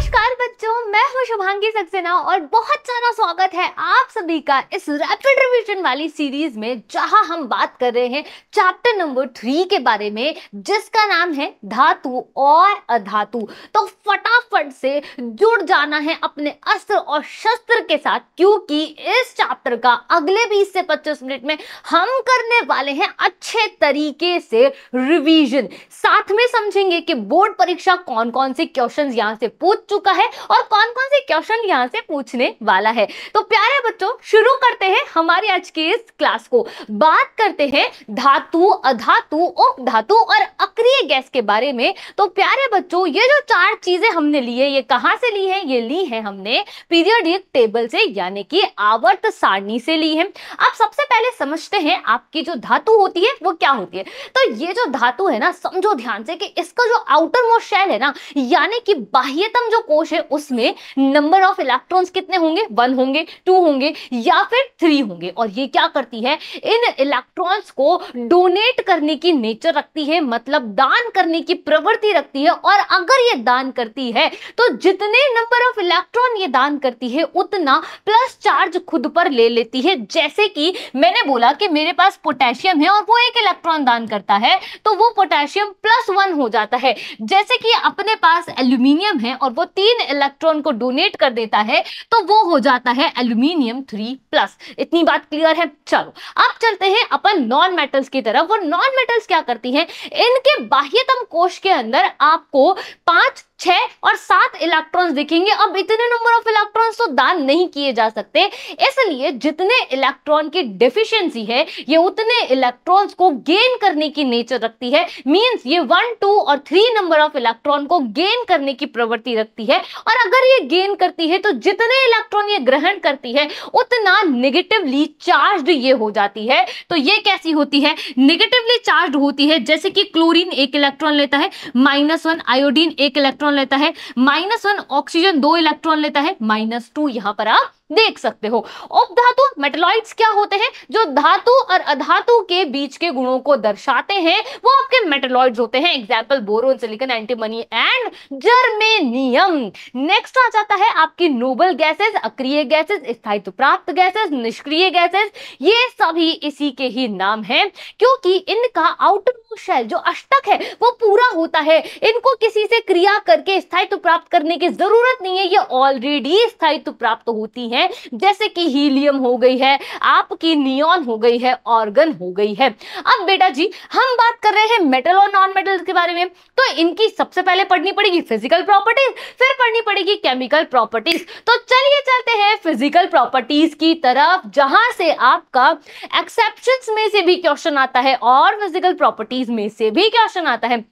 नमस्कार बच्चों, मैं हूं शुभांगी सक्सेना और बहुत सारा स्वागत है आप सभी का इस रैपिड रिवीजन वाली सीरीज में, जहां हम बात कर रहे हैं चैप्टर नंबर 3 के बारे में, जिसका नाम है धातु और अधातु। तो फटाफट से जुड़ जाना है अपने अस्त्र और शस्त्र के साथ, क्योंकि इस चैप्टर का अगले 20 से 25 मिनट में हम करने वाले हैं अच्छे तरीके से रिवीजन। साथ में समझेंगे कि बोर्ड परीक्षा कौन कौन से क्वेश्चंस यहां से पूछ चुका है और कौन कौन से क्वेश्चन यहां से पूछने वाला है। तो प्यारे बच्चों, शुरू करते हैं हमारी आज की इस क्लास को। बात करते हैं धातु, अधातु, उपधातु और अक्रिय गैस के बारे में। तो प्यारे बच्चों, ये जो 4 चीजें हमने ली है, ये कहां से ली है? ये ली है हमने पीरियोडिक टेबल से, यानी कि आवर्त सारणी से ली है। अब सबसे पहले समझते हैं आपकी जो धातु होती है वो क्या होती है। तो ये जो धातु है ना, समझो ध्यान से कि इसका जो आउटर मोस्ट शेल है ना, यानी कि बाह्यतम जो कोश है, उसमें नंबर ऑफ इलेक्ट्रॉन्स कितने होंगे? 1 होंगे, 2 होंगे या फिर 3 होंगे। और ये क्या करती है? इन इलेक्ट्रॉन्स को डोनेट करने की नेचर रखती है, मतलब दान करने की प्रवृत्ति रखती है। और अगर ये दान करती है तो जितने नंबर ऑफ इलेक्ट्रॉन ये दान करती है, उतना प्लस चार्ज खुद पर ले लेती है। जैसे कि मैंने बोला कि मेरे पास पोटेशियम है और वो 1 इलेक्ट्रॉन दान करता है, तो वो पोटेशियम +1 हो जाता है। जैसे कि अपने पास एल्यूमिनियम है और वो 3 इलेक्ट्रॉन को डोनेट कर देता है, तो वो हो जाता है एल्यूमिनियम 3+। इतनी बात क्लियर है? चलो अब चलते हैं अपन नॉन मेटल्स की तरफ। वो नॉन मेटल्स क्या करती हैं? इनके बाह्यतम कोश के अंदर आपको 5, 6 और 7 इलेक्ट्रॉन्स दिखेंगे। अब इतने नंबर ऑफ इलेक्ट्रॉन्स तो दान नहीं किए जा सकते, इसलिए जितने इलेक्ट्रॉन की डेफिशिएंसी है, ये उतने इलेक्ट्रॉन्स को गेन करने की नेचर रखती है। मींस ये 1, 2 और 3 नंबर ऑफ इलेक्ट्रॉन को गेन करने की प्रवृत्ति रखती है। और अगर ये गेन करती है तो जितने इलेक्ट्रॉन ये ग्रहण करती है, उतना नेगेटिवली चार्ज्ड ये हो जाती है। तो ये कैसी होती है? नेगेटिवली चार्ज्ड होती है। जैसे कि क्लोरीन 1 इलेक्ट्रॉन लेता है, -1 आयोडीन 1 इलेक्ट्रॉन लेता है, -1 ऑक्सीजन 2 इलेक्ट्रॉन लेता है, -2 यहां पर आप देख सकते हो। उपधातु मेटलॉइड्स क्या होते हैं? जो धातु और अधातु के बीच के गुणों को दर्शाते हैं, वो आपके मेटलॉइड्स होते हैं। Example boron, silicon, antimony and germanium. Next आ जाता है आपकी नोबल गैसेस, अक्रिय गैसेस, स्थायित्व प्राप्त गैसेस, निष्क्रिय गैसेस। ये सभी इसी के ही नाम हैं, क्योंकि इनका आउटर शेल जो अष्टक है वो पूरा होता है। इनको किसी से क्रिया करके स्थायित्व प्राप्त करने की जरूरत नहीं है, ये ऑलरेडी स्थायित्व प्राप्त होती है। जैसे कि हीलियम हो गई है, आपकी नियॉन हो गई है, ऑर्गन हो गई है। अब बेटा जी, हम बात कर रहे हैं मेटल और नॉन मेटल के बारे में, तो इनकी सबसे पहले पढ़नी पड़ेगी फिजिकल प्रॉपर्टीज, फिर पढ़नी पड़ेगी केमिकल प्रॉपर्टीज। तो चलिए चलते हैं फिजिकल प्रॉपर्टीज की तरफ, जहां से आपका एक्सेप्शंस में से भी क्वेश्चन आता है और फिजिकल प्रॉपर्टीज में से भी क्वेश्चन आता है।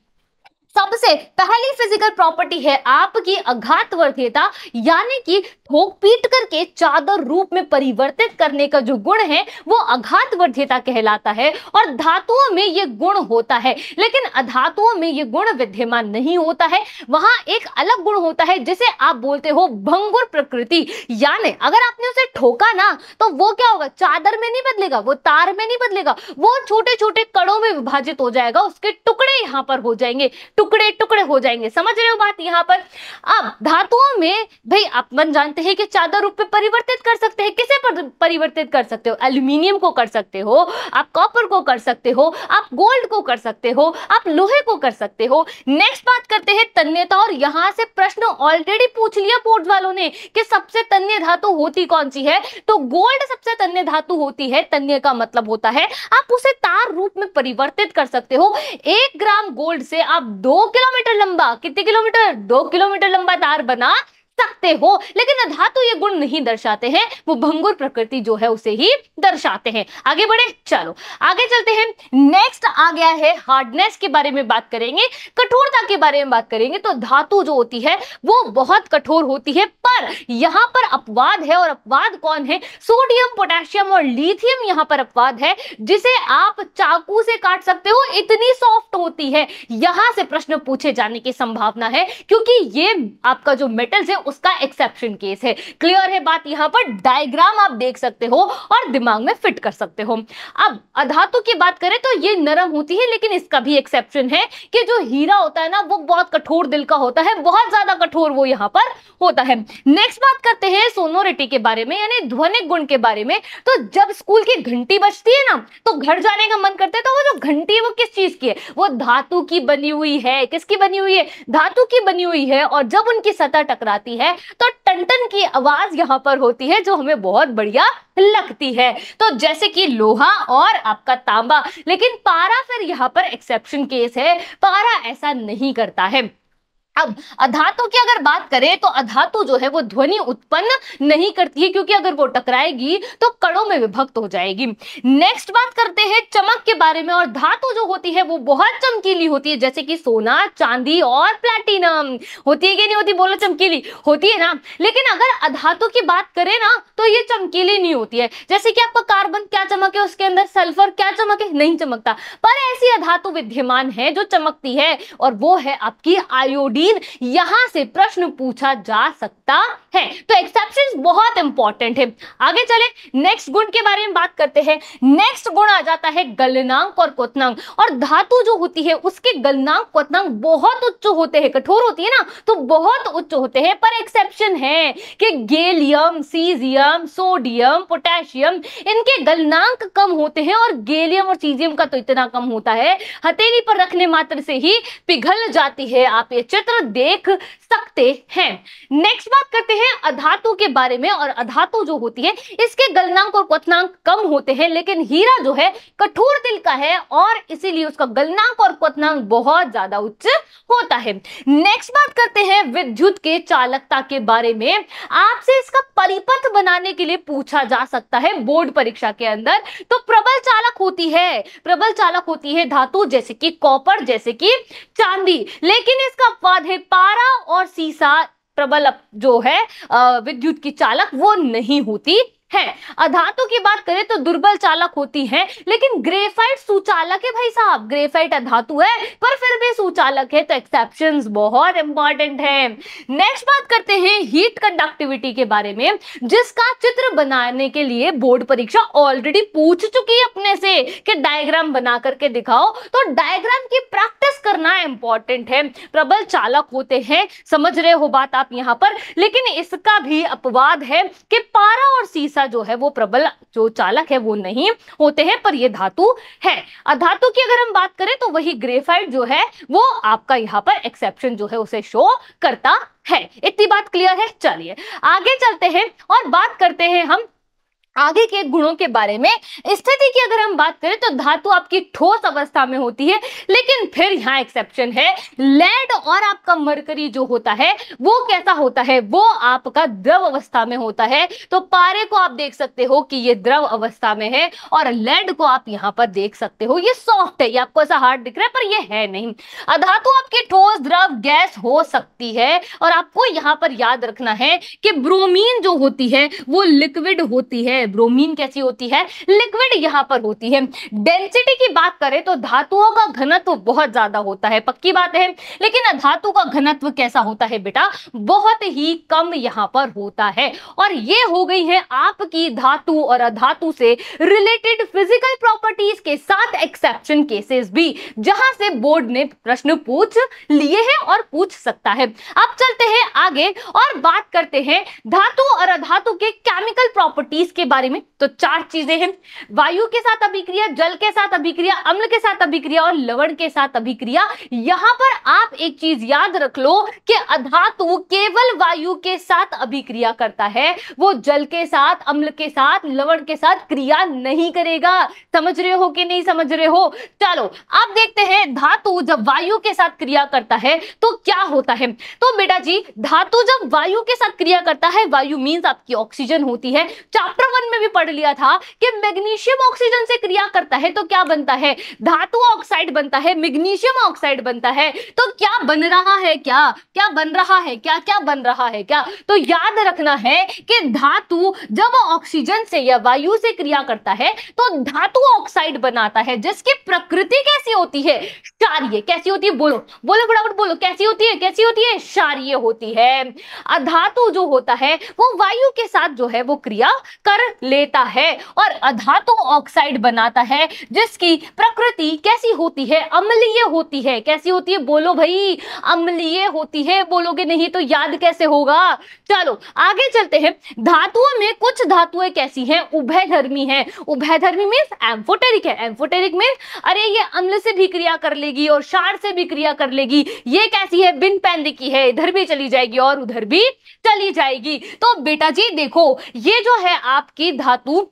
सबसे पहली फिजिकल प्रॉपर्टी है आपकी आघातवर्ध्यता, यानी कि ठोक पीट करके चादर रूप में परिवर्तित करने का जो गुण है वो आघातवर्ध्यता कहलाता है। और धातुओं में ये गुण होता है, लेकिन अधातुओं में ये गुण विद्यमान नहीं होता है। वहां एक अलग गुण होता है जिसे आप बोलते हो भंगुर प्रकृति। यानी अगर आपने उसे ठोका ना, तो वो क्या होगा? चादर में नहीं बदलेगा, वो तार में नहीं बदलेगा, वो छोटे छोटे कणों में विभाजित हो जाएगा, उसके टुकड़े यहां पर हो जाएंगे, टुकड़े टुकड़े हो जाएंगे। समझ रहे हो बात यहां पर? अब धातुओं में भाई अपन जानते हैं कि चादर रूप में परिवर्तित कर सकते हैं। किसे परिवर्तित कर सकते हो? एल्यूमिनियम को कर सकते हो, आप कॉपर को कर सकते हो, आप गोल्ड को कर सकते हो, आप लोहे को कर सकते हो। नेक्स्ट बात करते हैं तन्यता, और यहां से प्रश्न ऑलरेडी पूछ लिया बोर्ड वालों ने कि सबसे तन्य धातु होती कौन सी है? तो गोल्ड सबसे तन्य धातु होती है। तन्य का मतलब होता है आप उसे तार रूप में परिवर्तित कर सकते हो। 1 ग्राम गोल्ड से आप 2 किलोमीटर लंबा, कितने किलोमीटर? 2 किलोमीटर लंबा तार बना सकते हो। लेकिन अधातु ये गुण नहीं दर्शाते हैं, वो भंगुर प्रकृति जो है उसे ही दर्शाते हैं। आगे बढ़े, चलो आगे चलते हैं। नेक्स्ट आ गया है हार्डनेस के बारे में बात करेंगे, कठोरता के बारे में बात करेंगे। तो धातु जो होती है वो बहुत कठोर होती है, पर यहां पर अपवाद है। और अपवाद कौन है? सोडियम, पोटेशियम और लिथियम यहां पर अपवाद है, जिसे आप चाकू से काट सकते हो, इतनी सॉफ्ट होती है। यहां से प्रश्न पूछे जाने की संभावना है, क्योंकि ये आपका जो मेटल्स है उसका एक्सेप्शन केस है। क्लियर है बात? यहाँ पर डायग्राम आप देख सकते हो और दिमाग में फिट कर सकते हो। अब अधातु की बात करें तो ये नरम होती है, लेकिन इसका भी एक्सेप्शन है कि जो हीरा होता है ना वो बहुत कठोर दिल का होता है, बहुत ज्यादा कठोर वो यहाँ पर होता है। नेक्स्ट बात करते हैं सोनोरिटी के बारे में, यानी ध्वनिक गुण के बारे में। तो जब स्कूल की घंटी बजती है ना तो घर जाने का मन करता है, तो वो जो घंटी है वो किस चीज की है? वो धातु की बनी हुई है। किसकी बनी हुई है? धातु की बनी हुई है। और जब उनकी सतह टकराती है तो टन-टन की आवाज यहाँ पर होती है, जो हमें बहुत बढ़िया लगती है। तो जैसे कि लोहा और आपका तांबा। लेकिन पारा फिर यहाँ पर एक्सेप्शन केस है, पारा ऐसा नहीं करता है। अब अधातु की अगर बात करें तो अधातु जो है वो ध्वनि उत्पन्न नहीं करती है, क्योंकि अगर वो टकराएगी तो कणों में विभक्त हो जाएगी। नेक्स्ट बात करते हैं चमक के बारे में। और धातु जो होती है वो बहुत चमकीली होती है, जैसे कि सोना, चांदी और प्लैटिनम। होती है कि नहीं होती? बोलो, चमकीली होती है ना। लेकिन अगर अधातु की बात करें ना तो ये चमकीली नहीं होती है। जैसे कि आपका कार्बन, क्या चमक है उसके अंदर? सल्फर, क्या चमक है? नहीं चमकता। पर ऐसी अधातु विद्यमान है जो चमकती है, और वो है आपकी आयोडीन। यहां से प्रश्न पूछा जा सकता है। तो एक्सेप्शंस बहुत इंपॉर्टेंट है। आगे चले, नेक्स्ट गुण के बारे में बात करते हैं। नेक्स्ट गुण आ जाता है गलनांक और क्वथनांक। और धातु जो होती है उसके गलनांक क्वथनांक बहुत उच्च होते हैं। कठोर होती है ना तो बहुत उच्च होते हैं। पर एक्सेप्शन है कि गैलियम, सीजियम, सोडियम, पोटेशियम, इनके गलनांक कम होते हैं। और गैलियम और सीजियम का तो इतना कम होता है, हथेली पर रखने मात्र से ही पिघल जाती है। आप ये चित्र देख सकते हैं। नेक्स्ट बात करते हैं अधातु के बारे में। और अधातु जो होती है इसके गलनांक और क्वथनांक कम होते हैं, लेकिन हीरा जो है कठोर दिल का है और इसीलिए उसका गलनांक और क्वथनांक बहुत ज्यादा उच्च होता है। नेक्स्ट बात करते हैं विद्युत के चालकता के बारे में। आपसे इसका परिपथ बनाने के लिए पूछा जा सकता है बोर्ड परीक्षा के अंदर। तो प्रबल चालक होती है, प्रबल चालक होती है धातु, जैसे कि कॉपर, जैसे कि चांदी। लेकिन इसका अपवाद है पारा और सीसा। प्रबल जो है विद्युत की चालक वो नहीं होती है। अधातु की बात करें तो दुर्बल चालक होती है, लेकिन ग्रेफाइट सुचालक है भाई साहब। ग्रेफाइट अधातु है पर फिर भी सुचालक है। तो एक्सेप्शंस बहुत इंपॉर्टेंट है। नेक्स्ट बात करते हैं हीट कंडक्टिविटी के बारे में, जिसका चित्र बनाने के लिए बोर्ड परीक्षा ऑलरेडी पूछ चुकी है अपने से कि डायग्राम बना करके दिखाओ। तो डायग्राम की प्रैक्टिस करना इंपॉर्टेंट है। प्रबल चालक होते हैं, समझ रहे हो बात आप यहां पर। लेकिन इसका भी अपवाद है कि पारा और सीसा जो है वो प्रबल जो चालक है वो नहीं होते हैं, पर ये धातु है। अधातु की अगर हम बात करें तो वही ग्रेफाइट जो है वो आपका यहाँ पर एक्सेप्शन जो है उसे शो करता है। इतनी बात क्लियर है? चलिए आगे चलते हैं और बात करते हैं हम आगे के गुणों के बारे में। स्थिति की अगर हम बात करें तो धातु आपकी ठोस अवस्था में होती है, लेकिन फिर यहाँ एक्सेप्शन है। लेड और आपका मरकरी जो होता है वो कैसा होता है? वो आपका द्रव अवस्था में होता है। तो पारे को आप देख सकते हो कि ये द्रव अवस्था में है, और लेड को आप यहाँ पर देख सकते हो ये सॉफ्ट है। ये आपको ऐसा हार्ड दिख रहा है पर ये है नहीं। अधातु आपकी ठोस, द्रव, गैस हो सकती है। और आपको यहाँ पर याद रखना है कि ब्रोमीन जो होती है वो लिक्विड होती है। ब्रोमीन कैसी होती है? लिक्विड यहां पर होती है। डेंसिटी की बात करें तो धातुओं का घनत्व बहुत ज्यादा होता है, पक्की बात है। लेकिन अधातु का घनत्व कैसा होता है बेटा? बहुत ही कम यहां पर होता है। और ये हो गई है आपकी धातु और अधातु से रिलेटेड फिजिकल प्रॉपर्टीज के साथ एक्सेप्शन केसेस भी, जहां से बोर्ड ने प्रश्न पूछ लिए हैं और पूछ सकता है। अब चलते हैं आगे और बात करते हैं धातु और अधातु के केमिकल प्रॉपर्टीज के बारे में। तो चार चीजें हैं, वायु के साथ अभिक्रिया, जल के साथ अभिक्रिया, अम्ल के साथ अभिक्रिया और लवण के साथ अभिक्रिया। यहां पर आप एक चीज याद रख लो कि अधातु केवल वायु के साथ अभिक्रिया करता है, वो जल के साथ, अम्ल के साथ, लवण के साथ क्रिया नहीं करेगा। समझ रहे हो कि नहीं समझ रहे हो? चलो अब देखते हैं धातु जब वायु के साथ क्रिया करता है तो क्या होता है। तो बेटा जी धातु जब वायु के साथ क्रिया करता है, वायु मींस आपकी ऑक्सीजन होती है। चैप्टर 1 वन में भी पढ़ लिया था कि मैग्नीशियम ऑक्सीजन से क्रिया करता है तो क्या बनता है, धातु ऑक्साइड बनता है, मैग्नीशियम ऑक्साइड बनता है। तो क्या बन रहा है, क्या क्या बन रहा है, क्या क्या बन रहा है क्या, तो याद रखना है कि धातु जब ऑक्सीजन से या वायु से क्रिया करता है तो धातु ऑक्साइड बनाता है, जिसकी प्रकृति कैसी होती है, क्षारीय। कैसी होती है, बोलो बोलो फटाफट बोलो, कैसी होती है, कैसी होती है, क्षारीय होती है। अधातु जो होता है वो वायु के साथ जो है वो क्रिया कर लेता है और अधातु ऑक्साइड बनाता है, जिसकी प्रकृति कैसी होती है, अम्लीय होती है। कैसी होती है, बोलो भाई, अम्लीय होती है। बोलोगे नहीं तो याद कैसे होगा। चलो आगे चलते हैं। धातुओं में कुछ धातुएं कैसी हैं, उभयधर्मी हैं। उभयधर्मी मींस एम्फोटेरिक है। एम्फोटेरिक मींस अरे ये अम्ल से भी क्रिया कर लेगी और क्षार से भी क्रिया कर लेगी। ये कैसी है, बिन पैंदी की है, इधर भी चली जाएगी और उधर भी चली जाएगी। तो बेटा जी देखो, ये जो है आपकी धातु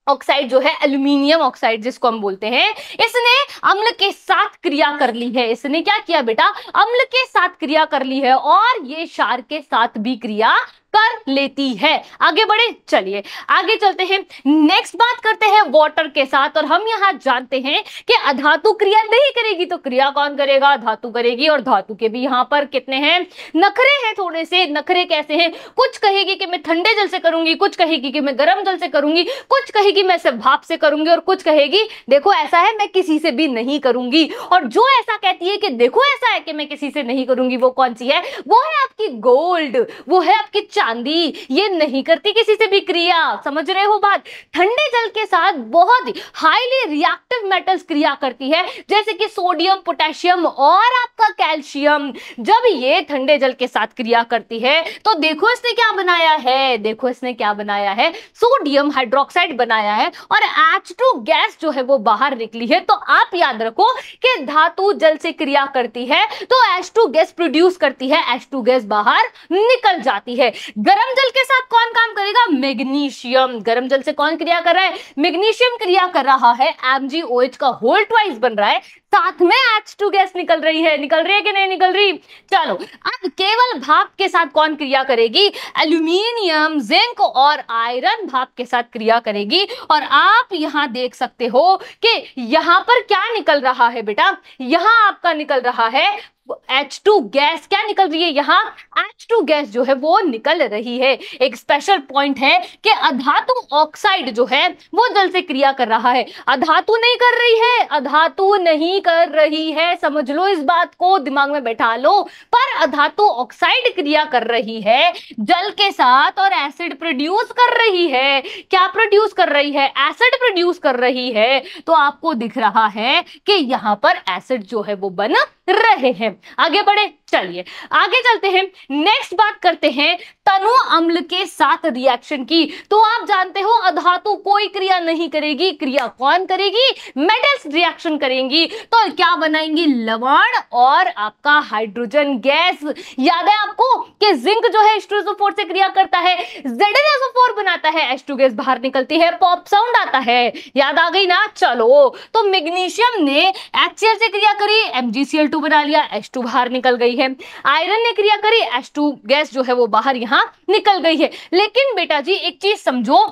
ऑक्साइड जो है, एल्यूमिनियम ऑक्साइड जिसको हम बोलते हैं, इसने अम्ल के साथ क्रिया कर ली है। इसने क्या किया बेटा, अम्ल के साथ क्रिया कर ली है और ये क्षार के साथ भी क्रिया कर लेती है। आगे बढ़े, चलिए आगे चलते हैं। नेक्स्ट बात करते हैं वाटर के साथ, और हम यहां जानते हैं कि अधातु क्रिया नहीं करेगी तो क्रिया कौन करेगा, धातु करेगी। और धातु के भी यहां पर कितने हैं, नखरे हैं थोड़े से। नखरे कैसे हैं, कुछ कहेगी कि मैं ठंडे जल से करूंगी, कुछ कहेगी कि मैं गर्म जल से करूंगी, कुछ कहेगी मैं सिर्फ भाप से करूंगी, और कुछ कहेगी देखो ऐसा है मैं किसी से भी नहीं करूंगी। और जो ऐसा कहती है कि देखो ऐसा है कि मैं किसी से नहीं करूंगी, वो कौन सी है, वो है आपकी गोल्ड, वो है आपकी चांदी। ये नहीं करती किसी से भी क्रिया, समझ रहे हो बात। ठंडे जल के साथ बहुत हाईली रिएक्टिव मेटल्स क्रिया करती है, जैसे कि सोडियम, पोटेशियम और आपका कैल्शियम। जब ये ठंडे जल के साथ क्रिया करती है तो देखो इसने क्या बनाया है, देखो इसने क्या बनाया है, सोडियम हाइड्रोक्साइड बनाया है और H2 गैस जो है वो बाहर निकली है। तो आप याद रखो कि धातु जल से क्रिया करती है तो H2 गैस प्रोड्यूस करती है, H2 गैस बाहर निकल जाती है। गर्म जल के साथ कौन काम करेगा, मैग्नीशियम। गर्म जल से कौन क्रिया कर रहा है, मैग्नीशियम क्रिया कर रहा है। MgOH का होल ट्वाइस बन रहा है, साथ में H2 गैस निकल रही है। निकल रही है कि नहीं निकल रही। चलो अब केवल भाप के साथ कौन क्रिया करेगी, एल्यूमिनियम, जिंक और आयरन भाप के साथ क्रिया करेगी। और आप यहां देख सकते हो कि यहां पर क्या निकल रहा है बेटा, यहां आपका निकल रहा है H2 गैस। क्या निकल रही है, यहाँ H2 गैस जो है वो निकल रही है। एक स्पेशल पॉइंट है कि अधातु ऑक्साइड जो है वो जल से क्रिया कर रहा है, अधातु नहीं कर रही है, अधातु नहीं कर रही है। समझ लो इस बात को, दिमाग में बैठा लो। पर अधातु ऑक्साइड क्रिया कर रही है जल के साथ और एसिड प्रोड्यूस कर रही है। क्या प्रोड्यूस कर रही है, एसिड प्रोड्यूस कर रही है। तो आपको दिख रहा है कि यहाँ पर एसिड जो है वो बन रहे हैं। आगे बढ़े, चलिए आगे चलते हैं। नेक्स्ट बात करते हैं तनु अम्ल के साथ रिएक्शन की। तो आप जानते हो अधातु कोई क्रिया नहीं करेगी, क्रिया कौन करेगी, मेटल्स रिएक्शन करेंगी। तो क्या बनाएंगी, लवण और आपका हाइड्रोजन गैस। याद है आपको कि जिंक जो है H2SO4 से क्रिया करता है, ZnSO4 बनाता है, H2 गैस बाहर निकलती है, पॉप साउंड आता है। याद आ गई ना। चलो तो मैग्नीशियम ने HCl से क्रिया करी, MgCl2 बना लिया, H2 बाहर निकल गई है। आयरन ने क्रिया करी, H2 गैस जो है वो बाहर यहां निकल गई है। लेकिन बेटा जी एक चीज समझो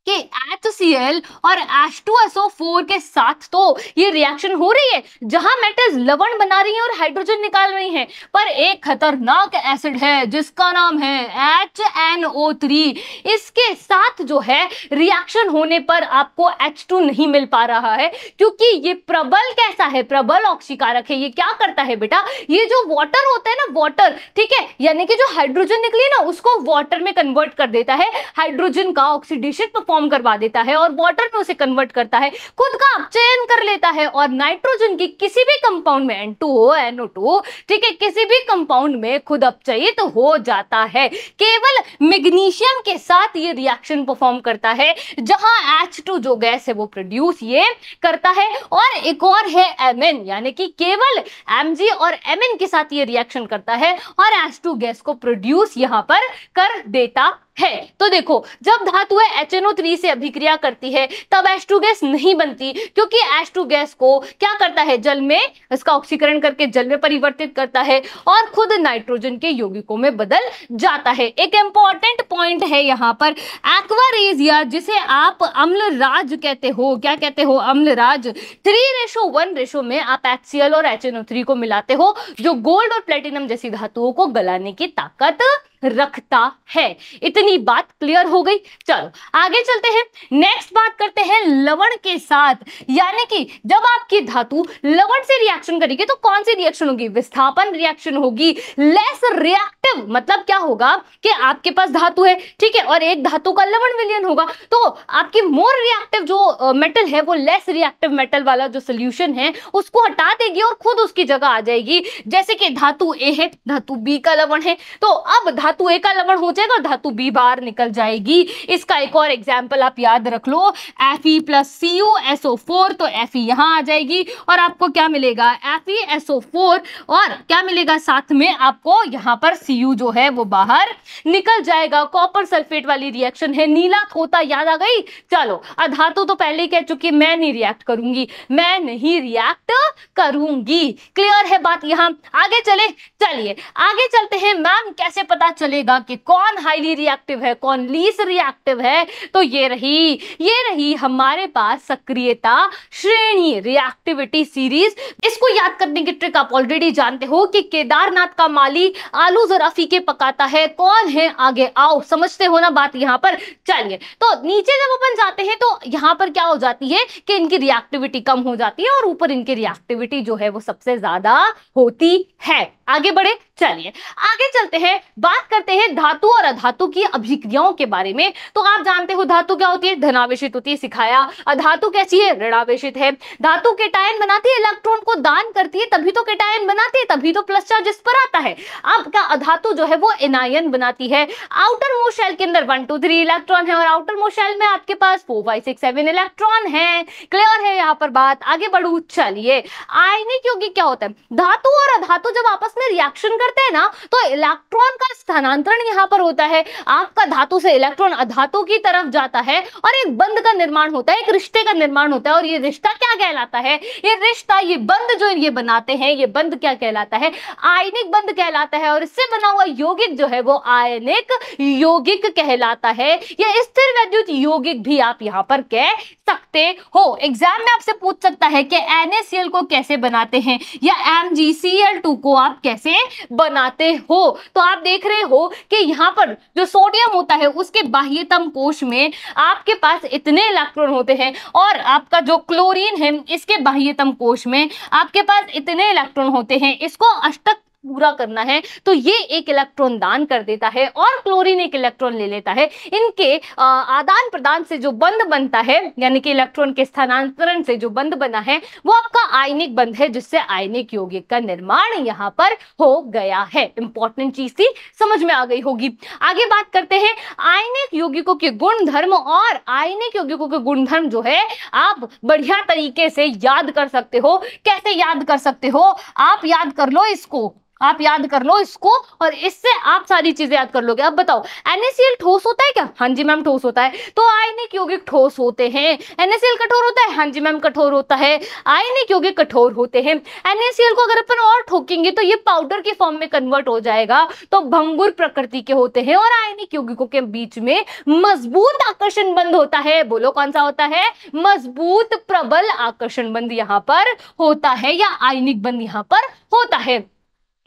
कि HCl और H2SO4 के साथ तो ये रिएक्शन हो रही है, जहां मेटल्स लवण बना रही हैं और हाइड्रोजन निकाल रही हैं। पर एक खतरनाक एसिड है जिसका नाम है HNO3। इसके साथ जो है रिएक्शन होने पर आपको H2 नहीं मिल पा रहा है, क्योंकि ये प्रबल कैसा है, प्रबल ऑक्सीकारक है। ये क्या करता है बेटा, ये जो वाटर होता है ना, वाटर, ठीक है, यानी कि जो हाइड्रोजन निकली ना उसको वाटर में कन्वर्ट कर देता है, हाइड्रोजन का ऑक्सीडेशन फॉर्म करवा देता है और वाटर में उसे कन्वर्ट करता है, खुद का अपचयन कर लेता है और नाइट्रोजन की किसी भी कंपाउंड में N2O, NO2, ठीक है, किसी भी कंपाउंड में खुद अपचयित हो जाता है। केवल मैग्नीशियम के साथ ये रिएक्शन परफॉर्म करता है, जहां H2 जो गैस है वो प्रोड्यूस ये करता है। और एक और है Mn, यानी कि केवल Mg और Mn के साथ ये रिएक्शन करता है और H2 गैस को प्रोड्यूस यहां पर कर देता है। तो देखो, जब धातु है HNO3 से अभिक्रिया करती है तब H2 गैस नहीं बनती, क्योंकि H2 गैस को क्या करता है, जल में इसका ऑक्सीकरण करके जल में परिवर्तित करता है और खुद नाइट्रोजन के यौगिकों में बदल जाता है। एक इंपॉर्टेंट पॉइंट है यहाँ पर, एक्वा रेज या जिसे आप अम्लराज कहते हो, क्या कहते हो, अम्लराज, 3:1 रेशो में आप HCl और HNO3 को मिलाते हो, जो गोल्ड और प्लेटिनम जैसी धातुओं को गलाने की ताकत रखता है। इतनी बात क्लियर हो गई। चलो आगे चलते हैं, नेक्स्ट बात करते हैं लवण के साथ। यानी कि जब आपकी धातु लवण से रिएक्शन करेगी तो कौन सी रिएक्शन होगी, विस्थापन रिएक्शन होगी। लेस रिएक्टिव मतलब क्या होगा कि आपके पास धातु है, ठीक है, और एक धातु का लवण विलयन होगा, तो आपकी मोर रिएक्टिव जो मेटल है वो लेस रिएक्टिव मेटल वाला जो सोल्यूशन है उसको हटा देगी और खुद उसकी जगह आ जाएगी। जैसे कि धातु ए है, धातु बी का लवण है, तो अब धातु ए का लवण हो जाएगा और धातु बी बाहर निकल जाएगी। इसका एक और एग्जाम्पल आप याद रख लो, Fe+Cu तो Fe यहां आ जाएगी और आपको क्या मिलेगा, FeSO4, और क्या मिलेगा साथ में आपको यहां पर Cu जो है वो बाहर निकल जाएगा। कॉपर सल्फेट वाली रिएक्शन है, नीला खोता याद आ गई। चलो अधातु तो पहले ही कह चुकी, मैं नहीं रिएक्ट करूंगी, मैं नहीं रिएक्ट करूंगी। क्लियर है बात यहां, आगे चले, चलिए आगे चलते हैं। मैम कैसे पता चलेगा कि कौन हाईली रिएक्टिव है, कौन लीस्ट रिएक्टिव है, तो ये रही हमारे पास सक्रियता श्रेणी, रिएक्टिविटी सीरीज। इसको याद करने की ट्रिक आप ऑलरेडी जानते हो कि केदारनाथ का माली आलू जरा फीके पकाता है, कौन है, आगे आओ, समझते हो ना बात यहां पर। चलिए तो नीचे जब अपन जाते हैं तो यहां पर क्या हो जाती है कि इनकी रिएक्टिविटी कम हो जाती है और ऊपर इनकी रिएक्टिविटी जो है वो सबसे ज्यादा होती है। आगे बढ़े, चलिए आगे चलते हैं, बात करते हैं धातु और अधातु की अभिक्रियाओं के बारे में। तो आप जानते हो धातु क्या होती है, धनावेशित होती है, सिखाया। अधातु कैसी है, ऋणावेशित है। धातु केटायन बनाती है, इलेक्ट्रॉन को दान करती है, तभी तो केटायन बनाती है, तभी तो प्लस चार्ज इस पर आता है। अब क्या अधातु जो है वो एनायन बनाती है। आउटर मोस्ट शेल के अंदर 1 2 3 इलेक्ट्रॉन है और आउटर मोस्ट शेल में आपके पास 4 5 6 7 इलेक्ट्रॉन है। क्लियर है यहाँ पर बात, आगे बढ़ू। चलिए आयनिक यौगिक क्या होता है, धातु और अधातु जब आपस में रिएक्शन करते हैं ना तो इलेक्ट्रॉन का स्थानांतरण यहाँ पर होता है। आपका धातु से इलेक्ट्रॉन अधातु की तरफ जाता है और एक बंध का निर्माण होता है, एक रिश्ते का निर्माण होता है, और ये रिश्ता क्या कहलाता है, ये रिश्ता, ये बंध जो ये बनाते हैं, ये बंध क्या कहलाता है, आयनिक बंध कहलाता है। और इससे बना हुआ यौगिक जो है वो आयनिक यौगिक कहलाता है, या स्थिर वैद्युत यौगिक भी आप यहाँ पर कह सकते हो। एग्जाम में आपसे पूछ सकता है कि NaCl को कैसे बनाते हैं या MgCl2 को आप कैसे बनाते हो। तो आप देख रहे हो कि यहाँ पर जो सोडियम होता है उसके बाह्यतम कोश में आपके पास इतने इलेक्ट्रॉन होते हैं और आपका जो क्लोरीन है इसके बाह्यतम कोश में आपके पास इतने इलेक्ट्रॉन होते हैं। इसको अष्टक पूरा करना है तो ये एक इलेक्ट्रॉन दान कर देता है और क्लोरीन एक इलेक्ट्रॉन ले लेता है। इनके आदान प्रदान से जो बंध बनता है, यानी कि इलेक्ट्रॉन के स्थानांतरण से जो बंध बना है वो आपका आयनिक बंध है, जिससे आयनिक यौगिक का निर्माण यहाँ पर हो गया है। इंपॉर्टेंट चीज थी, समझ में आ गई होगी। आगे बात करते हैं आयनिक यौगिकों के गुणधर्म, और आयनिक यौगिकों के गुणधर्म जो है आप बढ़िया तरीके से याद कर सकते हो। कैसे याद कर सकते हो, आप याद कर लो इसको, आप याद कर लो इसको और इससे आप सारी चीजें याद कर लोगे। अब बताओ NaCl ठोस होता है क्या, हाँ जी मैम ठोस होता है। तो आयनिक यौगिक ठोस होते हैं। NaCl कठोर होता है, हाँ जी मैम कठोर होता है। आयनिक यौगिक कठोर होते हैं। NaCl को अगर अपन और ठोकेंगे तो ये पाउडर के फॉर्म में कन्वर्ट हो जाएगा, तो भंगुर प्रकृति के होते हैं। और आयनिक यौगिकों के बीच में मजबूत आकर्षण बंध होता है। बोलो कौन सा होता है, मजबूत प्रबल आकर्षण बंध यहाँ पर होता है, या आयनिक बंध यहाँ पर होता है।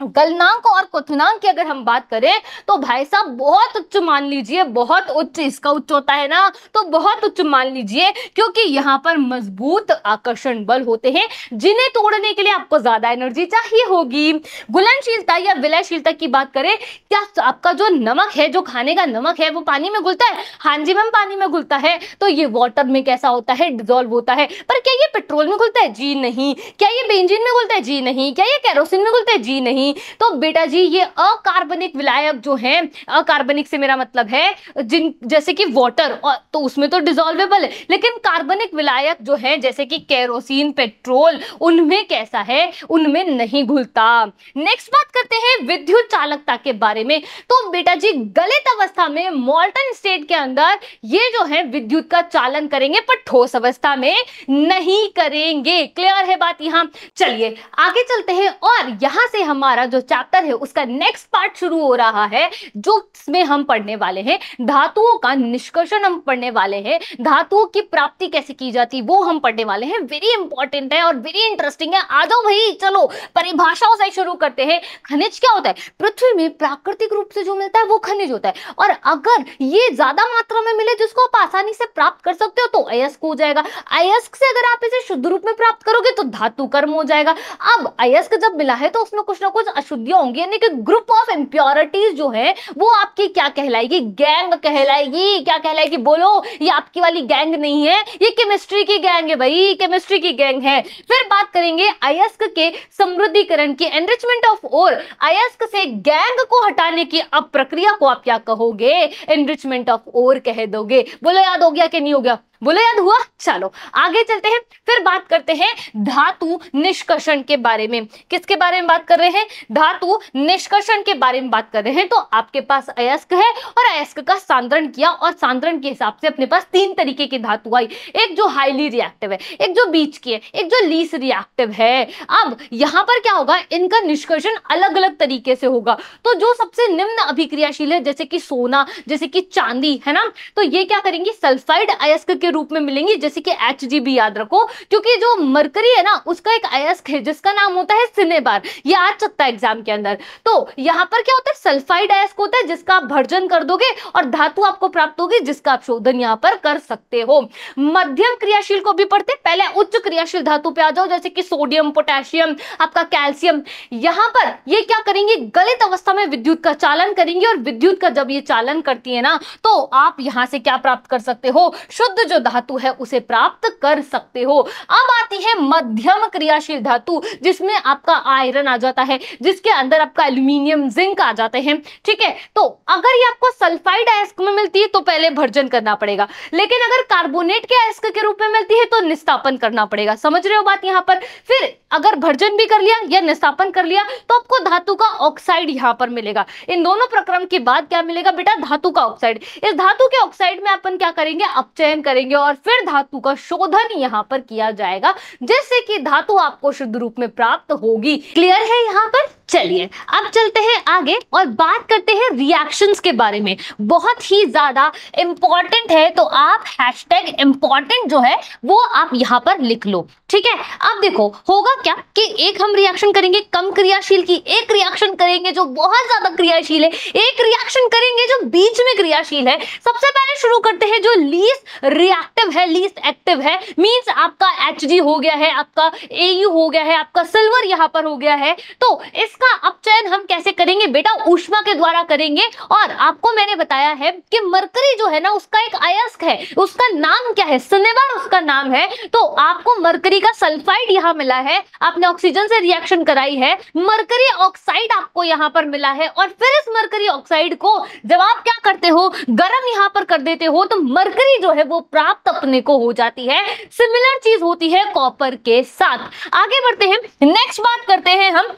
गलनांक और क्वथनांक की अगर हम बात करें तो भाई साहब बहुत उच्च मान लीजिए, बहुत उच्च, इसका उच्च होता है ना तो बहुत उच्च मान लीजिए, क्योंकि यहाँ पर मजबूत आकर्षण बल होते हैं जिन्हें तोड़ने के लिए आपको ज्यादा एनर्जी चाहिए होगी। घुलनशीलता या विलयशीलता की बात करें, क्या आपका जो नमक है, जो खाने का नमक है वो पानी में घुलता है, हाँ जी मैम पानी में घुलता है। तो ये वाटर में कैसा होता है, डिजोल्व होता है। पर क्या ये पेट्रोल में घुलता है, जी नहीं। क्या ये बेंजीन में घुलता है, जी नहीं। क्या ये केरोसिन में घुलता है, जी नहीं। नहीं। तो बेटा जी ये अकार्बनिक विलायक जो है, अकार्बनिक से मेरा मतलब है जिन जैसे कि वाटर, तो उसमें तो डिसॉल्वेबल है, लेकिन कार्बनिक विलायक जो है जैसे कि केरोसिन, पेट्रोल, उनमें कैसा है, उनमें नहीं घुलता। नेक्स्ट बात करते हैं विद्युत चालकता के बारे में। तो बेटा जी गलित अवस्था में मॉल्टन स्टेट के अंदर ये जो है विद्युत का चालन करेंगे, पर ठोस अवस्था में नहीं करेंगे। क्लियर है बात यहाँ? चलिए आगे चलते हैं और यहां से हमारा जो चैप्टर है उसका नेक्स्ट पार्ट शुरू हो रहा है, जो इसमें हम पढ़ने वाले हैं धातुओं का निष्कर्षण हम पढ़ने वाले हैं, धातुओं की प्राप्ति कैसे की जाती वो हम पढ़ने वाले हैं। वेरी इंपॉर्टेंट है और वेरी इंटरेस्टिंग है। आ जाओ भाई, चलो परिभाषाओं से शुरू करते हैं। खनिज क्या होता है? पृथ्वी में प्राकृतिक रूप से जो मिलता है वो खनिज होता है, और अगर ये ज्यादा मात्रा में मिले जिसको आप आसानी से प्राप्त कर सकते हो तो अयस्क हो जाएगा। अयस्क से अगर आप इसे शुद्ध रूप में प्राप्त करोगे तो धातु कर्म हो जाएगा। अब अयस्क जब मिला है तो उसमें कुछ ना कुछ अशुद्धियां होंगी, यानी कि ग्रुप ऑफ इंप्योरिटीज जो है वो आपकी क्या कहलाएगी? गैंग कहलाएगी। क्या कहलाएगी बोलो? ये आपकी वाली गैंग नहीं है, ये केमिस्ट्री की गैंग है भाई, केमिस्ट्री की गैंग है। फिर बात करेंगे अयस्क के समृद्धिकरण की, एनरिचमेंट ऑफ ओर। अयस्क से गैंग को हटाने की अब प्रक्रिया को आप क्या कहोगे? एनरिचमेंट ऑफ ओर कह दोगे। बोलो याद हो गया कि नहीं हो गया? बोलो याद हुआ? चलो आगे चलते हैं। फिर बात करते हैं धातु निष्कर्षण के बारे में। किसके बारे में बात कर रहे हैं? धातु निष्कर्षण के बारे में बात कर रहे हैं। तो आपके पास अयस्क है और अयस्क का सांद्रण किया, और सांद्रण के हिसाब से अपने पास तीन तरीके की धातु आई, एक जो हाईली रिएक्टिव है, एक जो बीच की है, एक जो लीस्ट रिएक्टिव है। अब यहां पर क्या होगा? इनका निष्कर्षण अलग अलग तरीके से होगा। तो जो सबसे निम्न अभिक्रियाशील है जैसे कि सोना, जैसे कि चांदी, है ना, तो ये क्या करेंगे? सल्फाइड अयस्क के रूप में मिलेंगी, जैसे कि Hg याद रखो, क्योंकि जो मरकरी है ना उसका एक अयस्क है जिसका नाम होता है सिनेबार। ये आ सकता है एग्जाम के अंदर। तो यहां पर क्या होता है? सल्फाइड अयस्क होता है जिसका आप भर्जन कर दोगे और धातु आपको प्राप्त होगी जिसका आप शोधन यहां पर कर सकते हो। मध्यम क्रियाशील को भी पढ़ते, पहले उच्च क्रियाशील धातु पे आ जाओ, जैसे कि सोडियम, पोटेशियम, आपका कैल्शियम। यहां पर ये क्या करेंगे? गलित अवस्था में विद्युत का चालन करेंगे, और विद्युत का जब ये चालन करती है ना तो आप यहां से क्या प्राप्त कर सकते हो? शुद्ध जो धातु है उसे प्राप्त कर सकते हो। अब आती है मध्यम क्रियाशील धातु, जिसमें आपका आयरन आ जाता है, जिसके अंदर आपका एल्यूमिनियम, जिंक आ जाते हैं। ठीक है, तो अगर ये आपको सल्फाइड अयस्क में मिलती है तो पहले भर्जन करना पड़ेगा, लेकिन अगर कार्बोनेट के अयस्क के रूप में मिलती है तो निस्तापन करना पड़ेगा। समझ रहे हो बात यहां पर? फिर अगर भर्जन भी कर लिया या निस्तापन कर लिया तो आपको धातु का ऑक्साइड यहां पर मिलेगा। इन दोनों प्रक्रम के बाद क्या मिलेगा बेटा? धातु का ऑक्साइड। इस धातु के ऑक्साइड में अपन क्या करेंगे? अपचयन करेंगे और फिर धातु का शोधन यहां पर किया जाएगा, जिससे कि धातु आपको शुद्ध रूप में प्राप्त होगी। क्लियर है यहां पर? चलिए अब चलते हैं आगे और बात करते हैं रिएक्शंस के बारे में। बहुत ही ज्यादा इंपॉर्टेंट है, तो आप हैशटैग इंपॉर्टेंट जो है वो आप यहां पर लिख लो। ठीक है, अब देखो होगा क्या कि एक हम रिएक्शन करेंगे कम क्रियाशील की, एक रिएक्शन करेंगे जो बहुत ज्यादा क्रियाशील है, एक रिएक्शन करेंगे जो बीच में क्रियाशील है। सबसे पहले शुरू करते हैं जो लीस्ट रिएक्टिव है, लीस्ट एक्टिव है, मींस आपका Hg हो गया है, आपका Au हो गया है, आपका सिल्वर यहां पर हो गया है। तो इसका अपचयन हम कैसे करेंगे बेटा? ऊष्मा के द्वारा करेंगे। और आपको मैंने बताया है कि मरकरी जो है ना उसका एक अयस्क है, उसका नाम क्या है? सिनेबार उसका नाम है। तो आपको मरकरी का सल्फाइड यहां मिला है, आपने ऑक्सीजन से रिएक्शन कराई है, मरकरी ऑक्साइड आपको यहां पर मिला है, और फिर इस मरकरी ऑक्साइड को जब आप क्या करते हो? गर्म यहां पर कर देते हो, तो मरकरी जो है वो प्राप्त अपने को हो जाती है। सिमिलर चीज होती है कॉपर के साथ। आगे बढ़ते हैं, नेक्स्ट बात करते हैं हम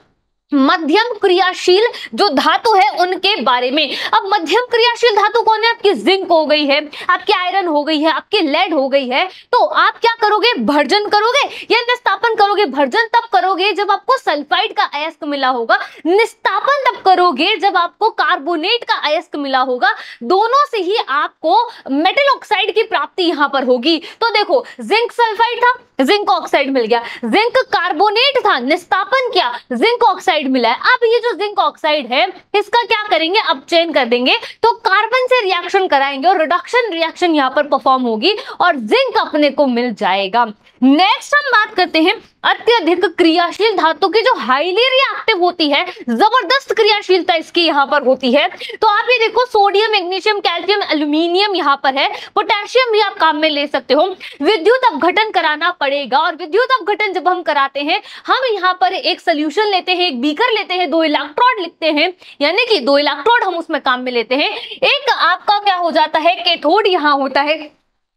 मध्यम क्रियाशील जो धातु है उनके बारे में। अब मध्यम क्रियाशील धातु कौन है? आपकी जिंक हो गई है, आपकी आयरन हो गई है, आपकी लेड हो गई है। तो आप क्या करोगे? भर्जन करोगे या निस्तापन करोगे? भर्जन तब करोगे जब आपको सल्फाइड का अयस्क मिला होगा, निस्तापन तब करोगे जब आपको कार्बोनेट का अयस्क मिला होगा। दोनों से ही आपको मेटल ऑक्साइड की प्राप्ति यहां पर होगी। तो देखो जिंक सल्फाइड था, जिंक ऑक्साइड मिल गया, जिंक कार्बोनेट था, निस्तापन किया, जिंक ऑक्साइड मिला है। अब ये जो जिंक ऑक्साइड है इसका क्या करेंगे? अपचयन कर देंगे, तो कार्बन से रिएक्शन कराएंगे और रिडक्शन रिएक्शन यहां पर परफॉर्म होगी और जिंक अपने को मिल जाएगा। नेक्स्ट हम बात करते हैं अत्यधिक क्रियाशील धातु की जो हाईली रिएक्टिव होती है, जबरदस्त क्रियाशीलता इसकी यहाँ पर होती है। तो आप ये देखो सोडियम, मैग्नीशियम, कैल्शियम, एल्यूमिनियम यहाँ पर है, पोटेशियम भी आप काम में ले सकते हो। विद्युत अपघटन कराना पड़ेगा और विद्युत अपघटन जब हम कराते हैं, हम यहाँ पर एक सोल्यूशन लेते हैं, एक बीकर लेते हैं, 2 इलेक्ट्रोड लिखते हैं, यानी कि 2 इलेक्ट्रोड हम उसमें काम में लेते हैं। एक आपका क्या हो जाता है, कैथोड यहाँ होता है,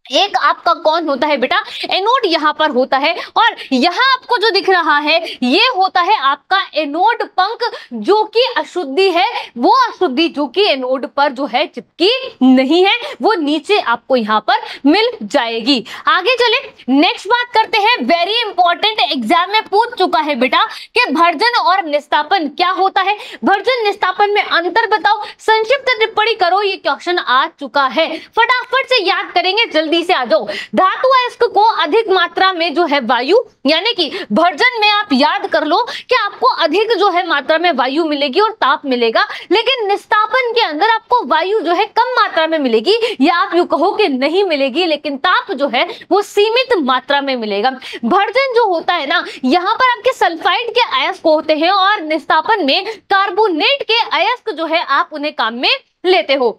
एक आपका कौन होता है बेटा, एनोड यहाँ पर होता है, और यहाँ आपको जो दिख रहा है ये होता है आपका एनोड पंख, जो कि अशुद्धि है, वो अशुद्धि जो कि एनोड पर जो है चिपकी नहीं है, वो नीचे आपको यहाँ पर मिल जाएगी। आगे चले, नेक्स्ट बात करते हैं, वेरी इंपॉर्टेंट, एग्जाम में पूछ चुका है बेटा कि भर्जन और निस्तापन क्या होता है, भर्जन निस्तापन में अंतर बताओ, संक्षिप्त टिप्पणी करो, ये क्वेश्चन आ चुका है, फटाफट से याद करेंगे, जल्दी से आ जाओ। धातु अयस्क को अधिक मात्रा में जो है वायु, यानी कि भर्जन में आप याद कर लो कि आपको अधिक जो है मात्रा में वायु मिलेगी और ताप मिलेगा, लेकिन निस्तापन के अंदर आपको वायु जो है कम मात्रा में मिलेगी, या आप यूं कहो कि नहीं मिलेगी, लेकिन ताप जो है वो सीमित मात्रा में मिलेगा। भर्जन जो होता है ना, यहाँ पर आपके सल्फाइड के अयस्क होते हैं और निस्तापन में कार्बोनेट के अयस्क जो है आप उन्हें काम में लेते हो।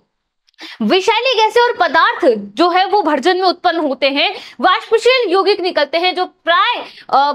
विषैली गैसें और पदार्थ जो है वो भर्जन में उत्पन्न होते हैं, वाष्पशील यौगिक निकलते हैं जो प्राय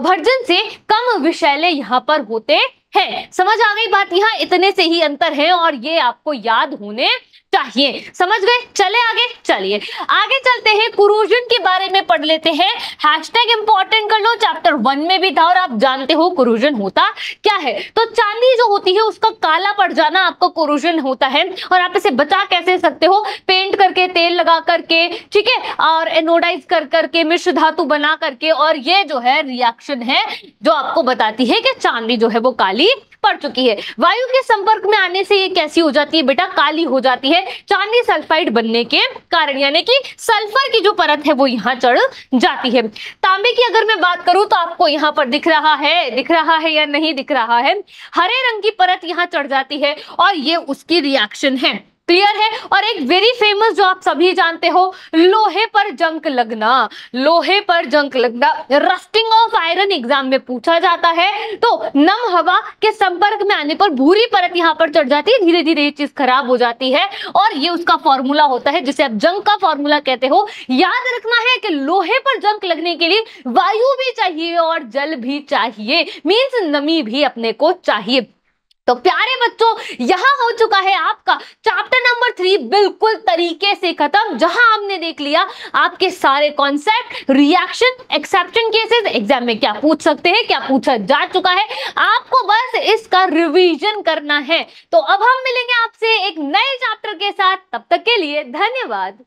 भर्जन से कम विषैले यहाँ पर होते हैं। समझ आ गई बात, यहाँ इतने से ही अंतर है और ये आपको याद होने चाहिए। समझ गए, चले आगे, चलिए आगे चलते हैं, कोरोजन के बारे में पढ़ लेते हैं। हैशटैग इंपॉर्टेंट कर लो, चैप्टर 1 में भी था और आप जानते हो कोरोजन होता क्या है। तो चांदी जो होती है उसका काला पड़ जाना आपका कोरोजन होता है, और आप इसे बचा कैसे सकते हो, पेंट करके, तेल लगा करके, ठीक है, और एनोडाइज कर करके, मिश्र धातु बना करके, और ये जो है रिएक्शन है जो आपको बताती है कि चांदी जो है वो काली पड़ चुकी है। वायु के संपर्क में आने से ये कैसी हो जाती है बेटा, काली हो जाती है, चांदी सल्फाइड बनने के कारण, यानी कि सल्फर की जो परत है वो यहाँ चढ़ जाती है। तांबे की अगर मैं बात करूं तो आपको यहाँ पर दिख रहा है या नहीं दिख रहा है, हरे रंग की परत यहाँ चढ़ जाती है और ये उसकी रिएक्शन है। क्लियर है। और एक वेरी फेमस जो आप सभी जानते हो, लोहे पर जंग लगना, लोहे पर जंग लगना, रस्टिंग ऑफ आयरन एग्जाम में पूछा जाता है। तो नम हवा के संपर्क में आने पर भूरी परत यहाँ पर चढ़ जाती है, धीरे धीरे ये चीज खराब हो जाती है और ये उसका फॉर्मूला होता है जिसे आप जंग का फॉर्मूला कहते हो। याद रखना है कि लोहे पर जंग लगने के लिए वायु भी चाहिए और जल भी चाहिए, मीन्स नमी भी अपने को चाहिए। तो प्यारे बच्चों, यहां हो चुका है आपका चैप्टर नंबर 3 बिल्कुल तरीके से खत्म, जहां आपने देख लिया आपके सारे concept, reaction, exception cases, exam में क्या पूछ सकते हैं, क्या पूछा जा चुका है, आपको बस इसका रिवीजन करना है। तो अब हम मिलेंगे आपसे एक नए चैप्टर के साथ, तब तक के लिए धन्यवाद।